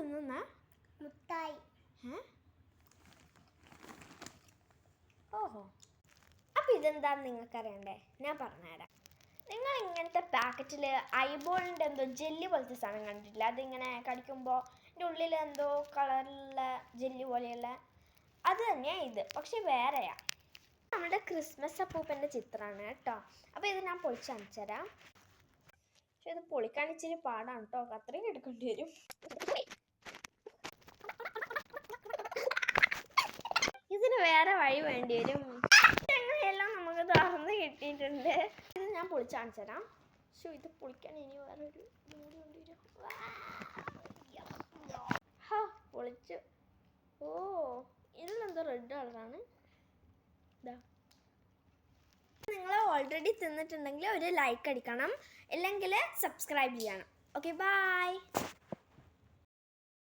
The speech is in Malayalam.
തിന്നുന്ന മുട്ടായി. ഓഹോ, അപ്പം ഇതെന്താന്ന് നിങ്ങൾക്ക് അറിയണ്ടേ? ഞാൻ പറഞ്ഞുതരാം. നിങ്ങൾ ഇങ്ങനത്തെ പാക്കറ്റിൽ ഐബോളിൻ്റെ എന്തോ ജെല്ലി പോലത്തെ സാധനം കണ്ടിട്ടില്ല? അതിങ്ങനെ കടിക്കുമ്പോൾ ഇതിൻ്റെ ഉള്ളിൽ എന്തോ കളറിലുള്ള ജെല്ലി പോലെയുള്ള അത് തന്നെയാണ് ഇത്, പക്ഷെ വേറെയാ. നമ്മുടെ ക്രിസ്മസ് അപ്പൂപ്പൻ്റെ ചിത്രമാണ് കേട്ടോ. അപ്പോൾ ഇത് ഞാൻ പൊളിച്ച് കാണിച്ചു തരാം. പക്ഷെ ഇത് പൊളിക്കാൻ ഇച്ചിരി പാടാണ് കേട്ടോ, അത്രയും എടുക്കേണ്ടി വരും. ഇതിന് വേറെ വഴി വേണ്ടി വരും. എല്ലാം നമുക്ക് തുറന്ന് കിട്ടിയിട്ടുണ്ട്. ഇത് ഞാൻ പൊളിച്ച് കാണിച്ചു തരാം. പക്ഷെ ഇത് പൊളിക്കാൻ ഇനി വേറൊരു മൂടി കൊണ്ടുവരും. പൊളിച്ചു. ഓ, ഇതിലെന്തോ റെഡ് കളറാണ്. ഇതാ, നിങ്ങൾ ഓൾറെഡി തിന്നിട്ടുണ്ടെങ്കിൽ ഒരു ലൈക്ക് അടിക്കണം, അല്ലെങ്കിൽ സബ്സ്ക്രൈബ് ചെയ്യണം. Okay, by.